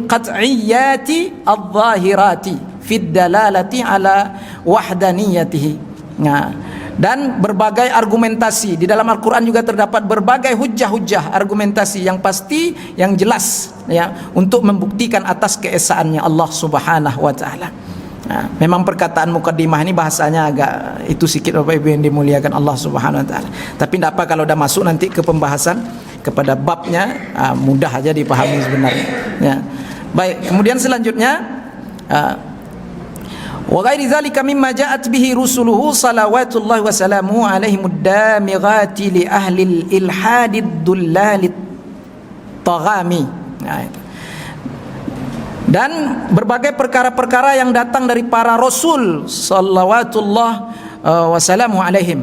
qat'iyyati adh-dhahirati fid dalalati ala wahdaniyatihi. Nah, dan berbagai argumentasi di dalam Al-Qur'an juga terdapat berbagai hujah-hujah argumentasi yang pasti, yang jelas, ya, untuk membuktikan atas keesaannya Allah Subhanahu wa taala. Nah, memang perkataan mukaddimah ini bahasanya agak itu sikit, Bapak Ibu yang dimuliakan Allah Subhanahu wa taala. Tapi tidak apa, kalau udah masuk nanti ke pembahasan kepada babnya, mudah aja dipahami sebenarnya, ya. Baik, kemudian selanjutnya wa ghairi dzalika mimma ja'at bihi rusuluhu salawatullahi wa salamuhu alaihi muddamighati li ahli al-ilhadid dullalit taghami. Nah, dan berbagai perkara-perkara yang datang dari para rasul salawatullah wassalamu alaihim,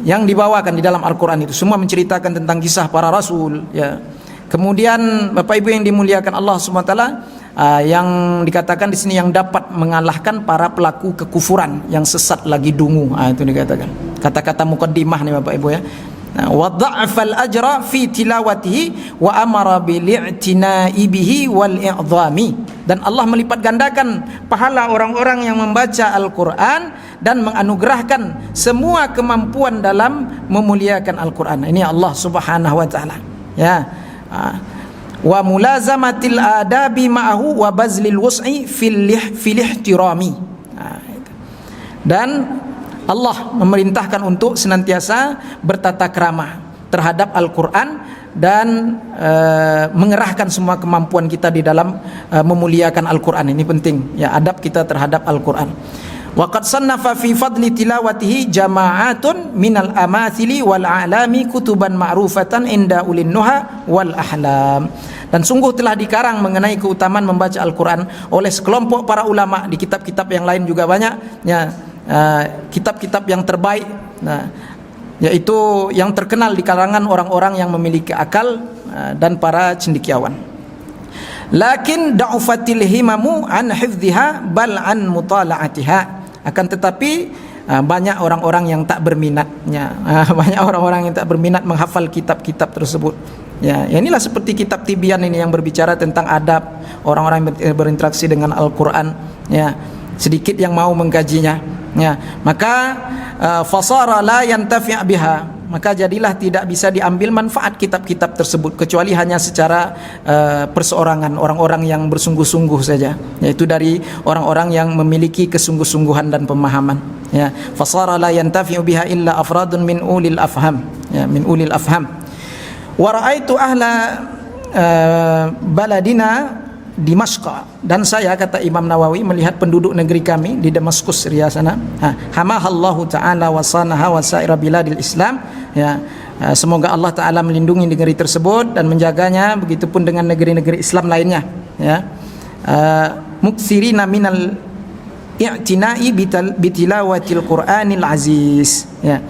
yang dibawakan di dalam Al-Quran itu semua menceritakan tentang kisah para rasul, ya. Kemudian Bapak Ibu yang dimuliakan Allah Subhanahu wa taala, yang dikatakan di sini yang dapat mengalahkan para pelaku kekufuran yang sesat lagi dungu, itu dikatakan kata-kata mukaddimah nih Bapak Ibu, ya. Wa dha'fal ajra fi tilawatihi wa amara bil i'tina'i bihi wal i'dhami, dan Allah melipat gandakan pahala orang-orang yang membaca Al-Qur'an dan menganugerahkan semua kemampuan dalam memuliakan Al-Qur'an. Ini Allah Subhanahu wa taala, ya. Wa mulazamatil adabi ma'ahu wa bazlil wus'i fil ihtirami. Dan Allah memerintahkan untuk senantiasa bertata krama terhadap Al-Quran dan mengerahkan semua kemampuan kita di dalam memuliakan Al-Quran. Ini penting, ya, adab kita terhadap Al-Quran. Wa qad sannafa fi fadli tilawatihi jama'atun minal amathili wal a'lami kutuban ma'rufatan inda ulin nuha wal ahlam. Dan sungguh telah dikarang mengenai keutamaan membaca Al-Quran oleh sekelompok para ulama. Di kitab-kitab yang lain juga banyak, ya, kitab-kitab yang terbaik, nah, yaitu yang terkenal di kalangan orang-orang yang memiliki akal dan para cendekiawan. Lakin da'ufatil himamu an hifdhiha bal an mutala'atiha. Akan tetapi banyak orang-orang yang tak berminatnya, banyak orang-orang yang tak berminat menghafal kitab-kitab tersebut. Ya, inilah seperti kitab Tibyan ini yang berbicara tentang adab orang-orang yang berinteraksi dengan Al-Quran, ya, sedikit yang mau mengkajinya, ya, maka fasara la yantafi' biha, maka jadilah tidak bisa diambil manfaat kitab-kitab tersebut kecuali hanya secara perseorangan, orang-orang yang bersungguh-sungguh saja, yaitu dari orang-orang yang memiliki kesungguh-sungguhan dan pemahaman, ya. Fasara la yantafi' biha illa afradun min ulil afham, ya, min ulil afham. Wa ra'aitu ahla baladina Dimashq, dan saya, kata Imam Nawawi, melihat penduduk negeri kami di Damaskus, Syria sana, hamahallahu ta'ala wa sanaha wa sa'ira biladil Islam, ya, semoga Allah ta'ala melindungi negeri tersebut dan menjaganya, begitupun dengan negeri-negeri Islam lainnya, ya. Muktsirina minal i'tina'i bitilawatil Qur'anil aziz, ya.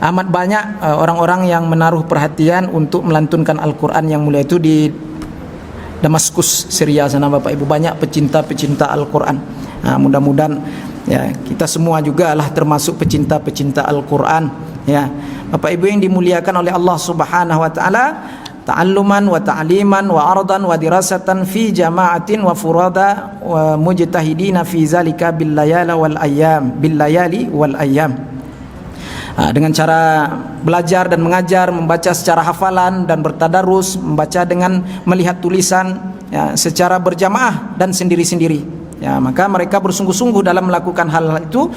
Amat banyak orang-orang yang menaruh perhatian untuk melantunkan Al-Quran yang mulia itu di Damaskus, Syria sana, Bapak Ibu. Banyak pecinta-pecinta Al-Quran. Nah, mudah-mudahan, ya, kita semua juga lah termasuk pecinta-pecinta Al-Quran, ya. Bapak Ibu yang dimuliakan oleh Allah Subhanahu wa taala, ta'alluman wa ta'liman wa ardan wa dirasatan fi jama'atin wa furada wa mujtahidina fi zalika bil layali wal ayyam. Dengan cara belajar dan mengajar, membaca secara hafalan dan bertadarus, membaca dengan melihat tulisan, ya, secara berjamaah dan sendiri-sendiri, Ya, maka mereka bersungguh-sungguh dalam melakukan hal itu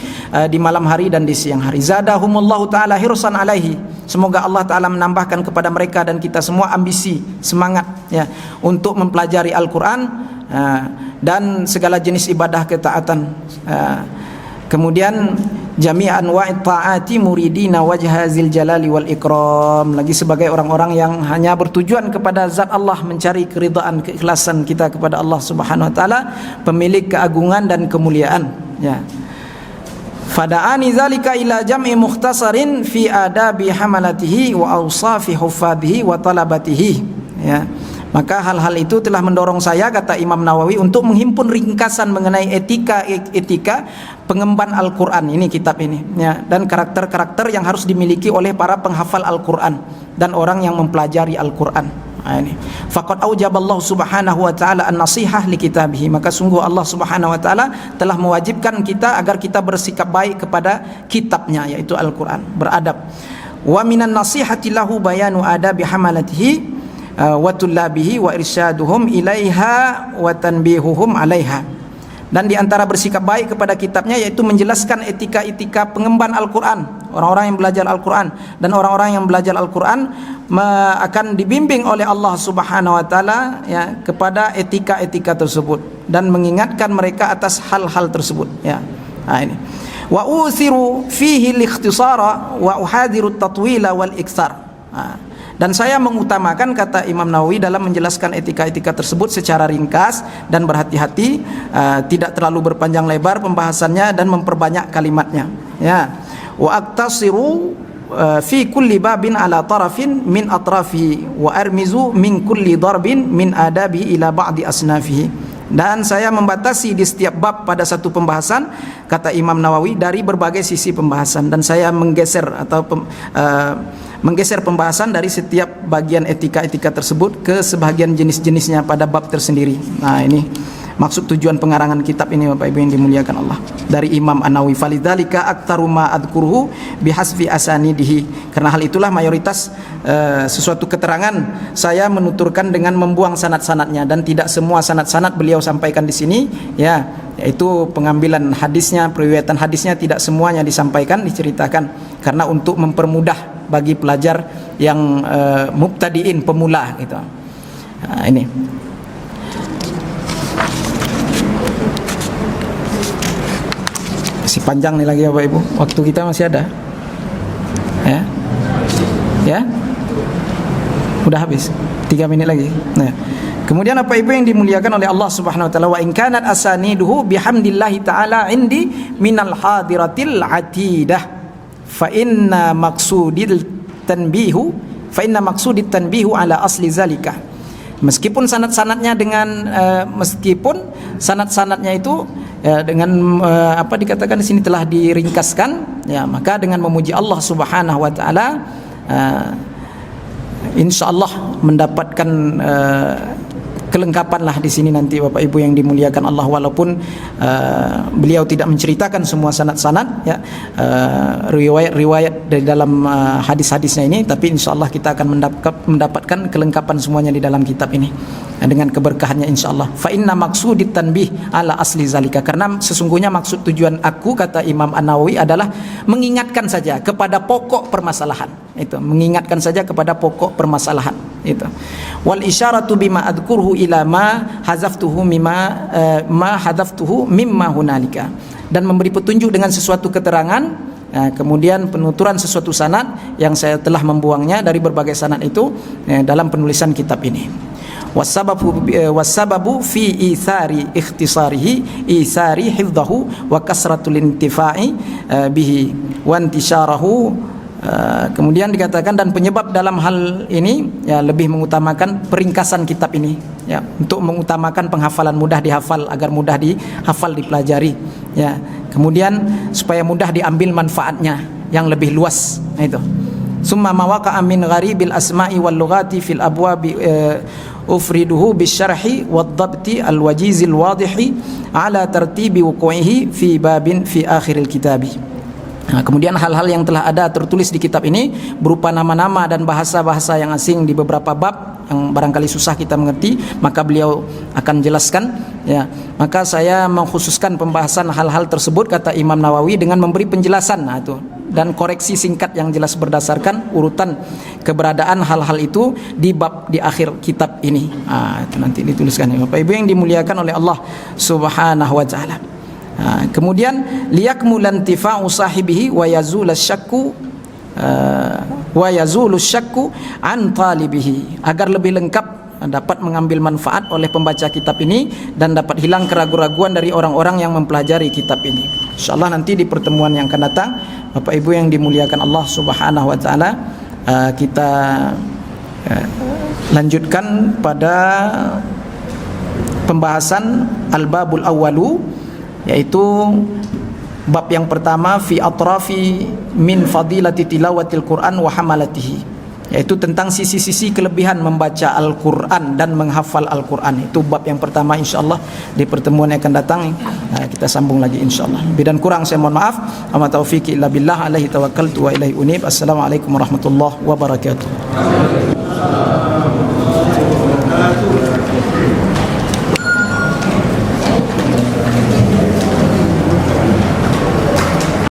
di malam hari dan di siang hari. Zadahumullahu taala hirsan alaihi. Semoga Allah taala menambahkan kepada mereka dan kita semua ambisi, semangat ya untuk mempelajari Al-Qur'an dan segala jenis ibadah ketaatan. Kemudian jami'an wa'id ta'ati muridina wajha zil jalali wal ikram, lagi sebagai orang-orang yang hanya bertujuan kepada zat Allah, mencari keridhaan, keikhlasan kita kepada Allah Subhanahu wa taala, pemilik keagungan dan kemuliaan ya. Fada'ani zalika ila jam'i mukhtasarin fi adabi hamalatihi wa awsafi huffadhihi wa talabatihi ya. Maka hal-hal itu telah mendorong saya, kata Imam Nawawi, untuk menghimpun ringkasan mengenai etika pengemban Al-Quran ini, kitab ini ya, dan karakter-karakter yang harus dimiliki oleh para penghafal Al-Quran dan orang yang mempelajari Al-Quran. Ini faqad aujaballahu subhanahu wa ta'ala an-nasihah li kitabihi, maka sungguh Allah subhanahu wa ta'ala telah mewajibkan kita agar kita bersikap baik kepada kitabnya, yaitu Al-Quran, beradab. Wa minan nasihati lahu bayanu adabi hamalatihi wa tullabihi wa irsyaduhum ilaiha wa tanbihuhum alaiha, dan di antara bersikap baik kepada kitabnya yaitu menjelaskan etika-etika pengemban Al-Quran, orang-orang yang belajar Al-Quran, dan orang-orang yang belajar Al-Quran akan dibimbing oleh Allah Subhanahu wa taala ya kepada etika-etika tersebut dan mengingatkan mereka atas hal-hal tersebut ya. Ini wa uthiru fihi al-ikhtisara wa uhadiru at-tatwila wal iktsar. Dan saya mengutamakan, kata Imam Nawawi, dalam menjelaskan etika-etika tersebut secara ringkas dan berhati-hati, tidak terlalu berpanjang lebar pembahasannya dan memperbanyak kalimatnya ya. Wa aktasiru fi kulli babin ala tarafin min atrafihi wa armizu min kulli darbin min adabi ila ba'di asnafihi. Dan saya membatasi di setiap bab pada satu pembahasan, kata Imam Nawawi, dari berbagai sisi pembahasan, dan saya menggeser pembahasan dari setiap bagian etika-etika tersebut ke sebagian jenis-jenisnya pada bab tersendiri. Nah, ini maksud tujuan pengarangan kitab ini, Bapak Ibu yang dimuliakan Allah, dari Imam An-Nawawi. Falidzalika aktaru ma adkuruhu bihasbi asanidihi, karena hal itulah mayoritas sesuatu keterangan saya menuturkan dengan membuang sanad-sanadnya, dan tidak semua sanad-sanad beliau sampaikan di sini ya, yaitu pengambilan hadisnya, periwayatan hadisnya tidak semuanya disampaikan, diceritakan, karena untuk mempermudah bagi pelajar yang mubtadiin, pemula gitu. Nah, ini masih panjang nih lagi ya Bapak Ibu, waktu kita masih ada ya, ya udah habis 3 menit lagi. Nah, kemudian Bapak Ibu yang dimuliakan oleh Allah Subhanahu wa taala, wa in kanat asaniduhu bihamdillahi taala indi minal hadiratil atidah fa inna maqsudit tanbihu ala asli zalika. Meskipun sanad-sanadnya itu dengan apa dikatakan di sini telah diringkaskan ya, maka dengan memuji Allah Subhanahu wa taala insyaallah mendapatkan kelengkapan lah di sini nanti Bapak Ibu yang dimuliakan Allah, walaupun beliau tidak menceritakan semua sanad-sanad ya, riwayat-riwayat dari dalam hadis-hadisnya ini, tapi insyaallah kita akan mendapatkan kelengkapan semuanya di dalam kitab ini dengan keberkahannya insyaallah. Fa inna maqsudit tanbih ala asli zalika, karena sesungguhnya maksud tujuan aku, kata Imam An-Nawawi, adalah mengingatkan saja kepada pokok permasalahan itu, mengingatkan saja kepada pokok permasalahan itu. Wal isyaratu bima adkurhu ila ma hazaftuhu ma hadaftuhu mimma hunalika, dan memberi petunjuk dengan sesuatu keterangan, kemudian penuturan sesuatu sanad yang saya telah membuangnya dari berbagai sanad itu dalam penulisan kitab ini. Wasababu fi ithari ikhtisarihi ithari hifdhahu wa kasratul intifa'i bihi wa intisyarahu. Kemudian dikatakan, dan penyebab dalam hal ini ya lebih mengutamakan peringkasan kitab ini ya, untuk mengutamakan penghafalan, mudah dihafal, agar mudah dihafal, dipelajari ya, kemudian supaya mudah diambil manfaatnya yang lebih luas. Nah, itu summa mawaqa'a min gharibil asma'i wal lughati fil abwabi ufriduhu bisyarhi wad-dhabti al-wajizil wadihi ala tartibi wuqu'ihi fi babin fi akhiril kitabi. Nah, kemudian hal-hal yang telah ada tertulis di kitab ini berupa nama-nama dan bahasa-bahasa yang asing di beberapa bab yang barangkali susah kita mengerti, maka beliau akan jelaskan ya. Maka saya mengkhususkan pembahasan hal-hal tersebut kata Imam Nawawi dengan memberi penjelasan itu dan koreksi singkat yang jelas berdasarkan urutan keberadaan hal-hal itu di bab di akhir kitab ini. Itu nanti dituliskan ya Bapak Ibu yang dimuliakan oleh Allah Subhanahu wa taala. Kemudian liyakmulan tifa'u sahibihi wa yazul syakku wa yazulu syakku an talibihi, agar lebih lengkap dapat mengambil manfaat oleh pembaca kitab ini dan dapat hilang keraguan-raguan dari orang-orang yang mempelajari kitab ini. Insyaallah nanti di pertemuan yang akan datang Bapak Ibu yang dimuliakan Allah Subhanahu wa taala, kita lanjutkan pada pembahasan al-babul awwalu, yaitu bab yang pertama fi atrafi min fadilati tilawatil Quran wa hamalatihi, yaitu tentang sisi-sisi kelebihan membaca Al-Quran dan menghafal Al-Quran. Itu bab yang pertama, insyaallah di pertemuan yang akan datang kita sambung lagi insyaallah. Lebih dan kurang saya mohon maaf. Wa taufiqi illa billah, alaihi tawakkaltu wa ilaihi unib. Assalamualaikum warahmatullahi wabarakatuh.